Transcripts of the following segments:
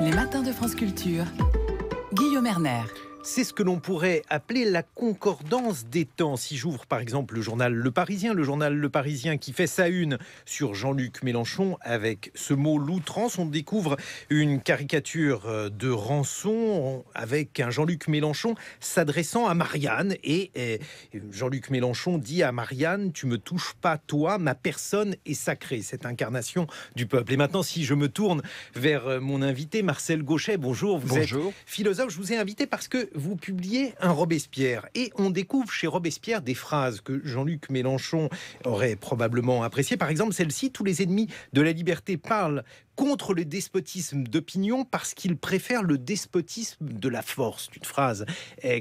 Les matins de France Culture, Guillaume Erner. C'est ce que l'on pourrait appeler la concordance des temps. Si j'ouvre par exemple le journal Le Parisien qui fait sa une sur Jean-Luc Mélenchon avec ce mot l'outrance, on découvre une caricature de Rançon avec un Jean-Luc Mélenchon s'adressant à Marianne. Et Jean-Luc Mélenchon dit à Marianne: tu me touches pas, toi, ma personne est sacrée. Cette incarnation du peuple. Et maintenant, si je me tourne vers mon invité Marcel Gauchet, bonjour. Bonjour. Êtes philosophe. Je vous ai invité parce que vous publiez un Robespierre et on découvre chez Robespierre des phrases que Jean-Luc Mélenchon aurait probablement appréciées. Par exemple, celle-ci: tous les ennemis de la liberté parlent contre le despotisme d'opinion parce qu'ils préfèrent le despotisme de la force. Une phrase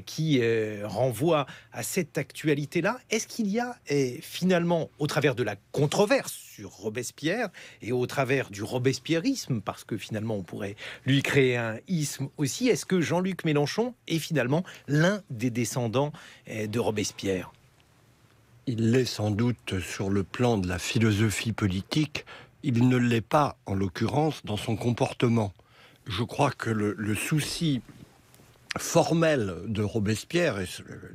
qui renvoie à cette actualité-là. Est-ce qu'il y a finalement, au travers de la controverse sur Robespierre et au travers du robespierrisme, parce que finalement on pourrait lui créer un isme aussi, est-ce que Jean-Luc Mélenchon est finalement l'un des descendants de Robespierre? Il l'est sans doute sur le plan de la philosophie politique. Il ne l'est pas, en l'occurrence, dans son comportement. Je crois que le souci formel de Robespierre et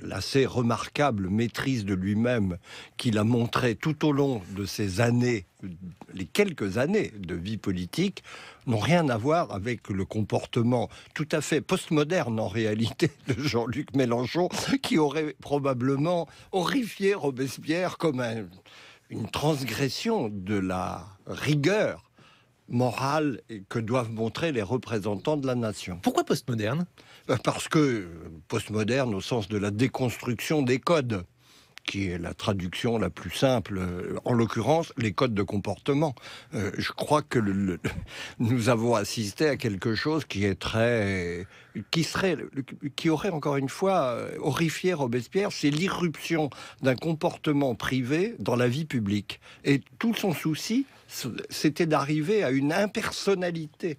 l'assez remarquable maîtrise de lui-même qu'il a montré tout au long de ces années, les quelques années de vie politique, n'ont rien à voir avec le comportement tout à fait postmoderne en réalité de Jean-Luc Mélenchon, qui aurait probablement horrifié Robespierre comme une transgression de la rigueur morale que doivent montrer les représentants de la nation. Pourquoi postmoderne ? Parce que postmoderne au sens de la déconstruction des codes, qui est la traduction la plus simple, en l'occurrence les codes de comportement. Je crois que nous avons assisté à quelque chose qui est qui aurait encore une fois horrifié Robespierre, c'est l'irruption d'un comportement privé dans la vie publique. Et tout son souci, c'était d'arriver à une impersonnalité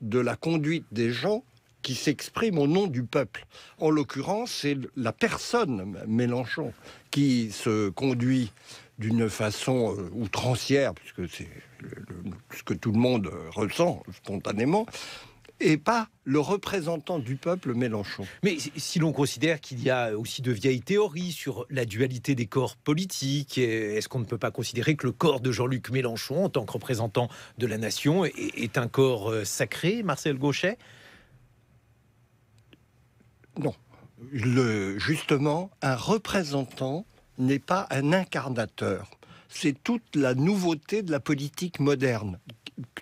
de la conduite des gens qui s'exprime au nom du peuple. En l'occurrence, c'est la personne Mélenchon qui se conduit d'une façon outrancière, puisque c'est ce que tout le monde ressent spontanément, et pas le représentant du peuple Mélenchon. Mais si l'on considère qu'il y a aussi de vieilles théories sur la dualité des corps politiques, est-ce qu'on ne peut pas considérer que le corps de Jean-Luc Mélenchon, en tant que représentant de la nation, est un corps sacré, Marcel Gauchet ? Non. Justement, un représentant n'est pas un incarnateur. C'est toute la nouveauté de la politique moderne,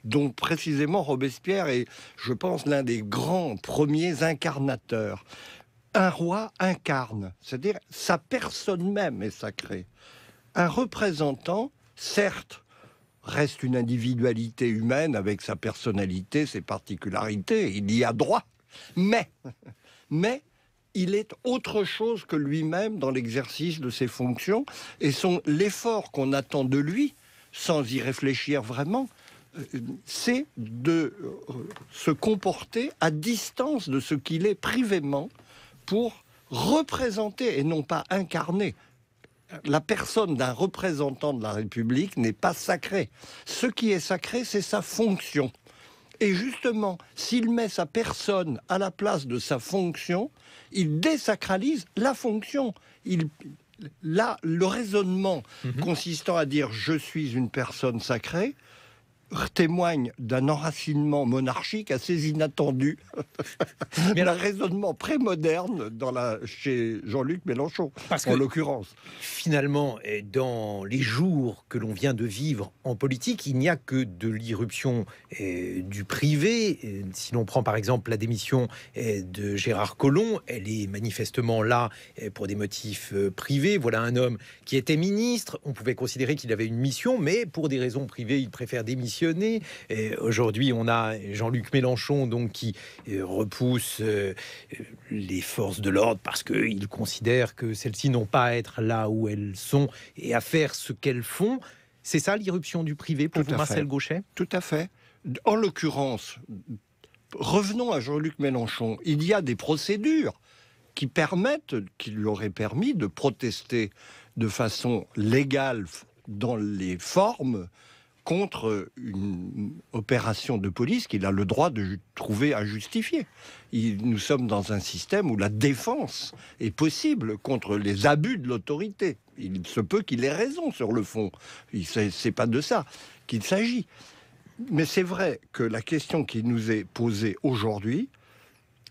dont précisément Robespierre est, je pense, l'un des grands premiers incarnateurs. Un roi incarne, c'est-à-dire sa personne même est sacrée. Un représentant, certes, reste une individualité humaine avec sa personnalité, ses particularités, il y a droit, mais il est autre chose que lui-même dans l'exercice de ses fonctions, et l'effort qu'on attend de lui, sans y réfléchir vraiment, c'est de se comporter à distance de ce qu'il est privément pour représenter et non pas incarner. La personne d'un représentant de la République n'est pas sacrée. Ce qui est sacré, c'est sa fonction. Et justement, s'il met sa personne à la place de sa fonction, il désacralise la fonction. Là, le raisonnement consistant à dire « je suis une personne sacrée », témoigne d'un enracinement monarchique assez inattendu. Mais un raisonnement pré-moderne chez Jean-Luc Mélenchon, en l'occurrence. Finalement, dans les jours que l'on vient de vivre en politique, il n'y a que de l'irruption du privé. Si l'on prend par exemple la démission de Gérard Collomb, elle est manifestement là pour des motifs privés. Voilà un homme qui était ministre. On pouvait considérer qu'il avait une mission, mais pour des raisons privées, il préfère démissionner. Aujourd'hui, on a Jean-Luc Mélenchon donc, qui repousse les forces de l'ordre parce qu'il considère que celles-ci n'ont pas à être là où elles sont et à faire ce qu'elles font. C'est ça l'irruption du privé pour vous, Marcel Gauchet ? Tout à fait. En l'occurrence, revenons à Jean-Luc Mélenchon. Il y a des procédures qui lui auraient permis de protester de façon légale dans les formes contre une opération de police qu'il a le droit de trouver injustifiée. Nous sommes dans un système où la défense est possible contre les abus de l'autorité. Il se peut qu'il ait raison sur le fond. C'est pas de ça qu'il s'agit. Mais c'est vrai que la question qui nous est posée aujourd'hui,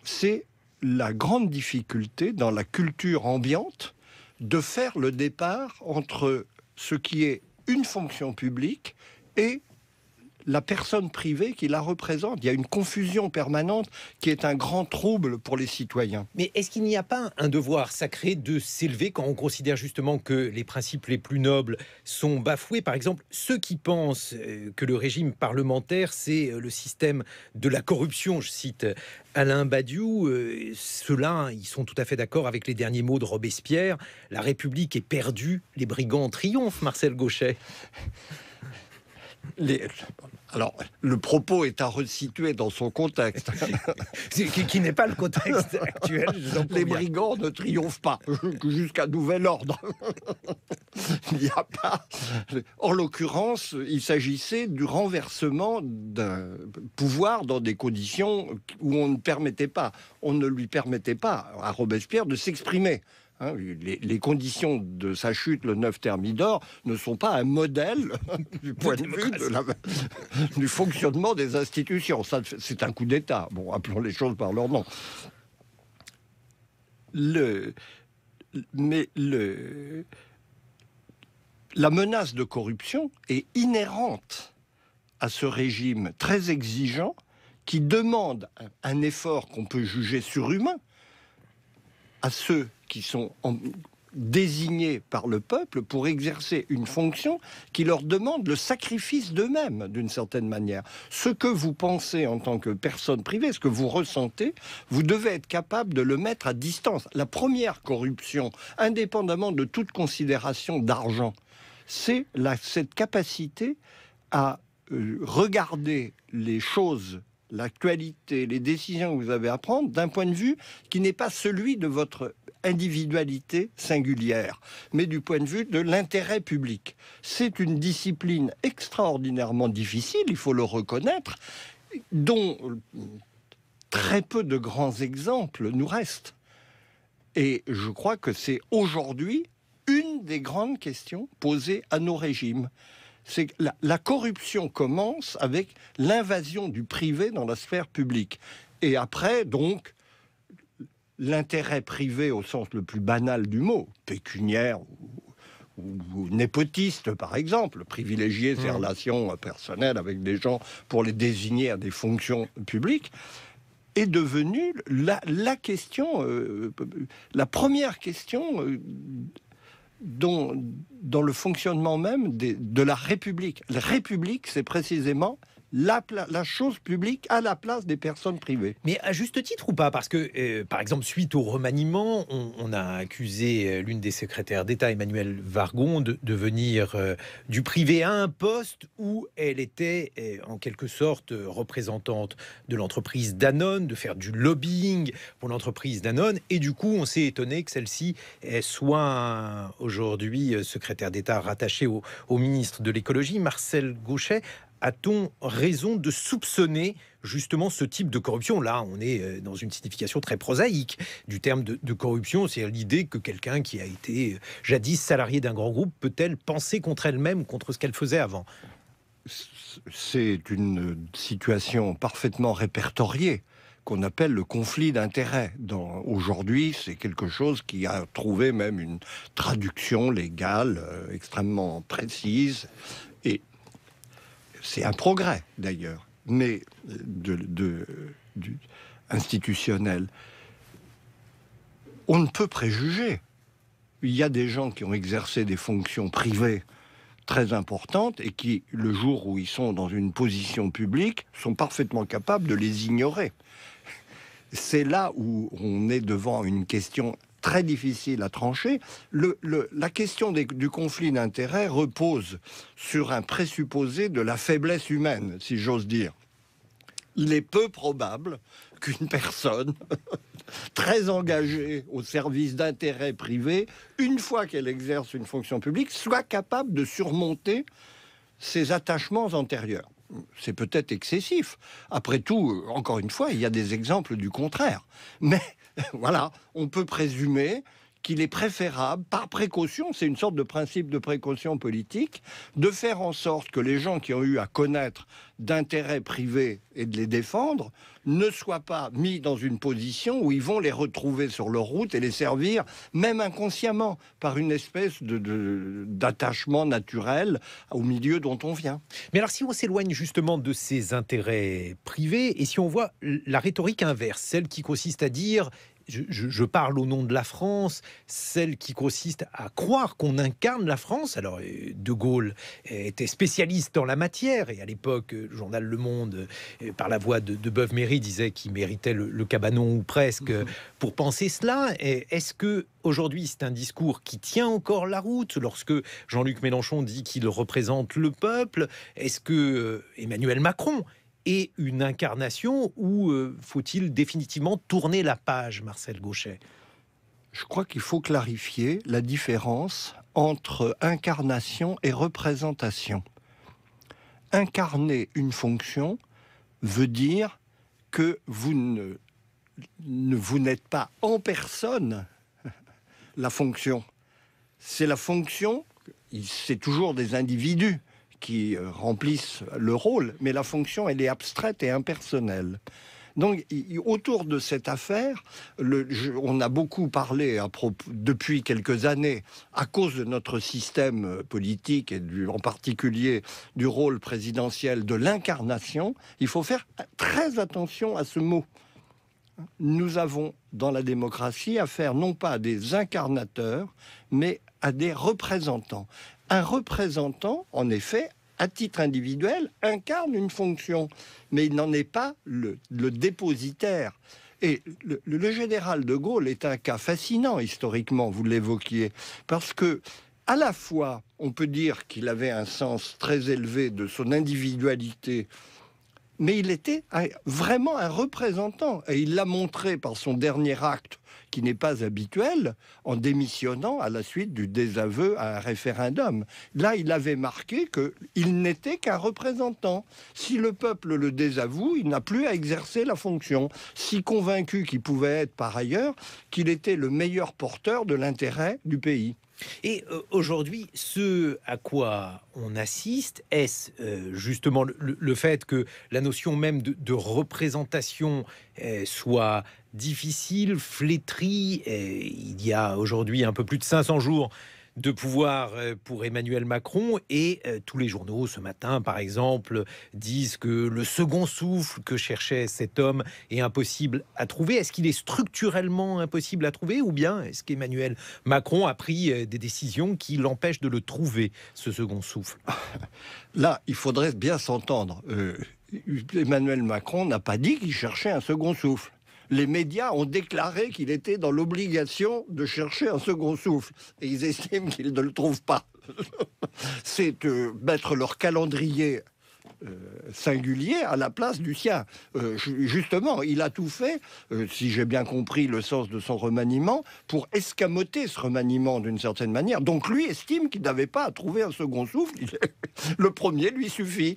c'est la grande difficulté dans la culture ambiante de faire le départ entre ce qui est une fonction publique et la personne privée qui la représente. Il y a une confusion permanente qui est un grand trouble pour les citoyens. Mais est-ce qu'il n'y a pas un devoir sacré de s'élever quand on considère justement que les principes les plus nobles sont bafoués? Par exemple, ceux qui pensent que le régime parlementaire, c'est le système de la corruption, je cite Alain Badiou, ceux-là, ils sont tout à fait d'accord avec les derniers mots de Robespierre. La République est perdue, les brigands triomphent, Marcel Gauchet. Alors, le propos est à resituer dans son contexte. qui n'est pas le contexte actuel. Les brigands ne triomphent pas, jusqu'à nouvel ordre. Il n'y a pas... En l'occurrence, il s'agissait du renversement d'un pouvoir dans des conditions où on ne lui permettait pas à Robespierre de s'exprimer. Les conditions de sa chute, le 9 Thermidor, ne sont pas un modèle du point de vue du fonctionnement des institutions. Ça, c'est un coup d'État. Bon, appelons les choses par leur nom. La menace de corruption est inhérente à ce régime très exigeant qui demande un effort qu'on peut juger surhumain à ceux qui sont désignés par le peuple pour exercer une fonction qui leur demande le sacrifice d'eux-mêmes, d'une certaine manière. Ce que vous pensez en tant que personne privée, ce que vous ressentez, vous devez être capable de le mettre à distance. La première corruption, indépendamment de toute considération d'argent, c'est cette capacité à regarder les choses, l'actualité, les décisions que vous avez à prendre d'un point de vue qui n'est pas celui de votre individualité singulière, mais du point de vue de l'intérêt public. C'est une discipline extraordinairement difficile, il faut le reconnaître, dont très peu de grands exemples nous restent. Et je crois que c'est aujourd'hui une des grandes questions posées à nos régimes. C'est que la corruption commence avec l'invasion du privé dans la sphère publique. Et après, donc, l'intérêt privé au sens le plus banal du mot, pécuniaire ou népotiste, par exemple, privilégier ses relations personnelles avec des gens pour les désigner à des fonctions publiques, est devenue la question, la première question dans le fonctionnement même de la République. La République, c'est précisément la chose publique à la place des personnes privées. Mais à juste titre ou pas? Parce que, par exemple, suite au remaniement, on a accusé l'une des secrétaires d'État, Emmanuelle Wargon, de venir du privé à un poste où elle était en quelque sorte représentante de l'entreprise Danone, de faire du lobbying pour l'entreprise Danone. Et du coup, on s'est étonné que celle-ci soit aujourd'hui secrétaire d'État rattachée au ministre de l'écologie, Marcel Gauchet. A-t-on raison de soupçonner justement ce type de corruption? Là, on est dans une signification très prosaïque du terme de corruption. C'est l'idée que quelqu'un qui a été jadis salarié d'un grand groupe peut-elle penser contre elle-même, contre ce qu'elle faisait avant? C'est une situation parfaitement répertoriée qu'on appelle le conflit d'intérêts. Aujourd'hui, c'est quelque chose qui a trouvé même une traduction légale extrêmement précise. Et c'est un progrès, d'ailleurs, mais institutionnel. On ne peut préjuger. Il y a des gens qui ont exercé des fonctions privées très importantes et qui, le jour où ils sont dans une position publique, sont parfaitement capables de les ignorer. C'est là où on est devant une question très difficile à trancher. La question du conflit d'intérêts repose sur un présupposé de la faiblesse humaine, si j'ose dire. Il est peu probable qu'une personne très engagée au service d'intérêts privés, une fois qu'elle exerce une fonction publique, soit capable de surmonter ses attachements antérieurs. C'est peut-être excessif. Après tout, encore une fois, il y a des exemples du contraire. Mais voilà, on peut présumer qu'il est préférable, par précaution, c'est une sorte de principe de précaution politique, de faire en sorte que les gens qui ont eu à connaître d'intérêts privés et de les défendre ne soient pas mis dans une position où ils vont les retrouver sur leur route et les servir, même inconsciemment, par une espèce d'attachement naturel au milieu dont on vient. Mais alors, si on s'éloigne justement de ces intérêts privés, et si on voit la rhétorique inverse, celle qui consiste à dire... Je parle au nom de la France, celle qui consiste à croire qu'on incarne la France. Alors, De Gaulle était spécialiste en la matière, et à l'époque, le journal Le Monde, par la voix de Beuve-Méry, disait qu'il méritait le cabanon ou presque pour penser cela. Est-ce que aujourd'hui, c'est un discours qui tient encore la route lorsque Jean-Luc Mélenchon dit qu'il représente le peuple? Est-ce que Emmanuel Macron et une incarnation où faut-il définitivement tourner la page, Marcel Gauchet? Je crois qu'il faut clarifier la différence entre incarnation et représentation. Incarner une fonction veut dire que vous n'êtes pas en personne la fonction. C'est la fonction, c'est toujours des individus qui remplissent le rôle, mais la fonction, elle est abstraite et impersonnelle. Donc, autour de cette affaire, on a beaucoup parlé depuis quelques années, à cause de notre système politique et en particulier du rôle présidentiel, de l'incarnation. Il faut faire très attention à ce mot. Nous avons, dans la démocratie, affaire non pas à des incarnateurs, mais à des représentants. Un représentant, en effet, à titre individuel, incarne une fonction, mais il n'en est pas le dépositaire. Et le général de Gaulle est un cas fascinant historiquement, vous l'évoquiez, parce que à la fois, on peut dire qu'il avait un sens très élevé de son individualité, mais il était vraiment un représentant. Et il l'a montré par son dernier acte, qui n'est pas habituel, en démissionnant à la suite du désaveu à un référendum. Là, il avait marqué qu'il n'était qu'un représentant. Si le peuple le désavoue, il n'a plus à exercer la fonction. Si convaincu qu'il pouvait être par ailleurs, qu'il était le meilleur porteur de l'intérêt du pays. Et aujourd'hui, ce à quoi on assiste, est-ce justement le fait que la notion même de représentation soit difficile, flétrie? Il y a aujourd'hui un peu plus de 500 jours de pouvoir pour Emmanuel Macron, et tous les journaux ce matin, par exemple, disent que le second souffle que cherchait cet homme est impossible à trouver. Est-ce qu'il est structurellement impossible à trouver, ou bien est-ce qu'Emmanuel Macron a pris des décisions qui l'empêchent de le trouver, ce second souffle? Là, il faudrait bien s'entendre. Emmanuel Macron n'a pas dit qu'il cherchait un second souffle. Les médias ont déclaré qu'il était dans l'obligation de chercher un second souffle. Et ils estiment qu'ils ne le trouvent pas. C'est mettre leur calendrier singulier à la place du sien. Justement, il a tout fait, si j'ai bien compris le sens de son remaniement, pour escamoter ce remaniement d'une certaine manière. Donc lui estime qu'il n'avait pas à trouver un second souffle. Le premier lui suffit.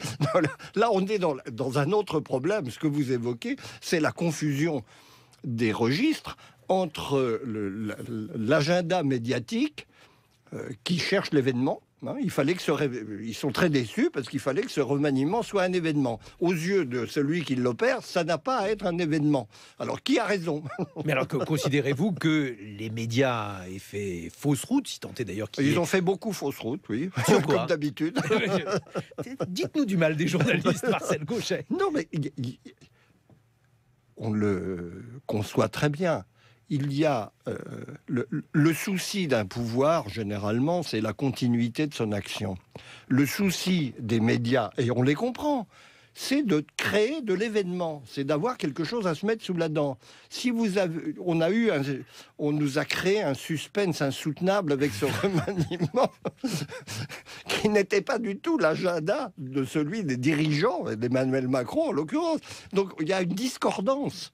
Là, on est dans un autre problème. Ce que vous évoquez, c'est la confusion des registres entre l'agenda médiatique qui cherche l'événement. Il fallait ils sont très déçus parce qu'il fallait que ce remaniement soit un événement. Aux yeux de celui qui l'opère, ça n'a pas à être un événement. Alors, qui a raison? Mais alors, considérez-vous que les médias aient fait fausse route, si tant est d'ailleurs qu'ils... Ils ont fait beaucoup fausse route, oui, comme d'habitude. Dites-nous du mal des journalistes, Marcel Gauchet. Non, mais on le conçoit très bien. Il y a le souci d'un pouvoir, généralement, c'est la continuité de son action. Le souci des médias, et on les comprend, c'est de créer de l'événement, c'est d'avoir quelque chose à se mettre sous la dent. Si on nous a créé un suspense insoutenable avec ce remaniement qui n'était pas du tout l'agenda de celui des dirigeants, d'Emmanuel Macron en l'occurrence. Donc il y a une discordance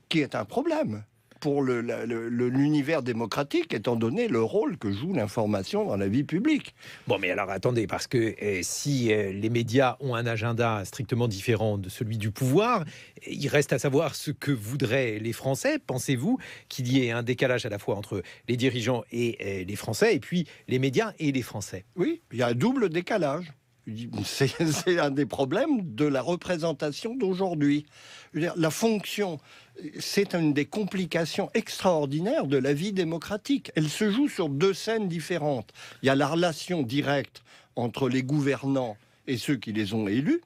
qui est un problème. pour l'univers démocratique, étant donné le rôle que joue l'information dans la vie publique. Bon, mais alors attendez, parce que si les médias ont un agenda strictement différent de celui du pouvoir, il reste à savoir ce que voudraient les Français. Pensez-vous qu'il y ait un décalage à la fois entre les dirigeants et les Français, et puis les médias et les Français? Oui, il y a un double décalage. C'est un des problèmes de la représentation d'aujourd'hui. La fonction, c'est une des complications extraordinaires de la vie démocratique. Elle se joue sur deux scènes différentes. Il y a la relation directe entre les gouvernants et ceux qui les ont élus,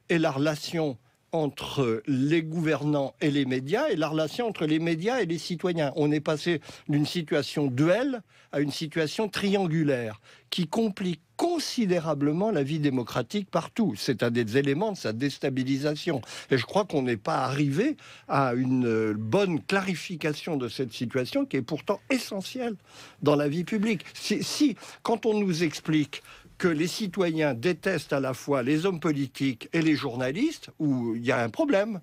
et la relation entre les gouvernants et les médias, et la relation entre les médias et les citoyens. On est passé d'une situation duelle à une situation triangulaire qui complique considérablement la vie démocratique partout. C'est un des éléments de sa déstabilisation. Et je crois qu'on n'est pas arrivé à une bonne clarification de cette situation qui est pourtant essentielle dans la vie publique. Quand on nous explique que les citoyens détestent à la fois les hommes politiques et les journalistes, où il y a un problème.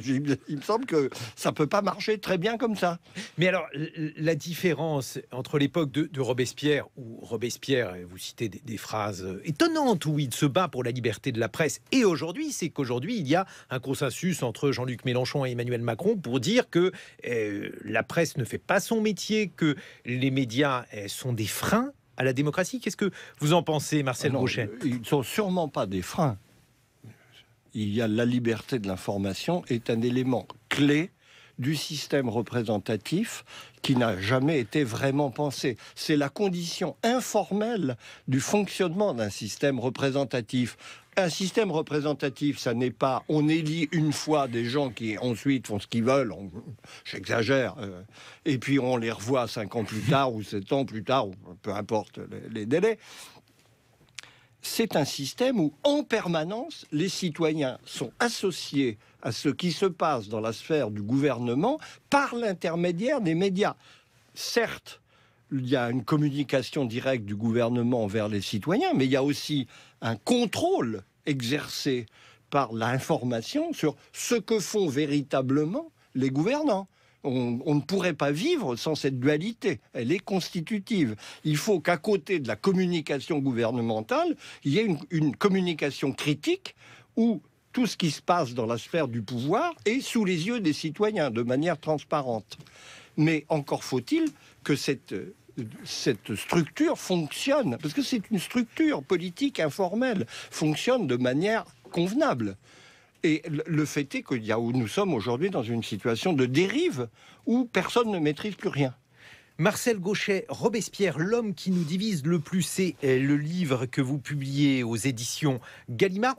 Il me semble que ça ne peut pas marcher très bien comme ça. Mais alors, la différence entre l'époque de Robespierre, où Robespierre, vous citez des phrases étonnantes, où il se bat pour la liberté de la presse, et aujourd'hui, c'est qu'aujourd'hui, il y a un consensus entre Jean-Luc Mélenchon et Emmanuel Macron pour dire que la presse ne fait pas son métier, que les médias sont des freins à la démocratie. Qu'est-ce que vous en pensez, Marcel Gauchet? Ils ne sont sûrement pas des freins. Il y a la liberté de l'information est un élément clé du système représentatif qui n'a jamais été vraiment pensé. C'est la condition informelle du fonctionnement d'un système représentatif. Un système représentatif, ça n'est pas on élit une fois des gens qui ensuite font ce qu'ils veulent, j'exagère, et puis on les revoit 5 ans plus tard ou 7 ans plus tard, ou peu importe les délais. C'est un système où, en permanence, les citoyens sont associés à ce qui se passe dans la sphère du gouvernement par l'intermédiaire des médias. Certes, il y a une communication directe du gouvernement vers les citoyens, mais il y a aussi un contrôle exercé par l'information sur ce que font véritablement les gouvernants. On ne pourrait pas vivre sans cette dualité. Elle est constitutive. Il faut qu'à côté de la communication gouvernementale, il y ait une communication critique où tout ce qui se passe dans la sphère du pouvoir est sous les yeux des citoyens, de manière transparente. Mais encore faut-il que cette structure fonctionne, parce que c'est une structure politique informelle, fonctionne de manière convenable. Et le fait est qu'il y a où nous sommes aujourd'hui dans une situation de dérive où personne ne maîtrise plus rien. Marcel Gauchet, Robespierre, l'homme qui nous divise le plus, c'est le livre que vous publiez aux éditions Gallimard.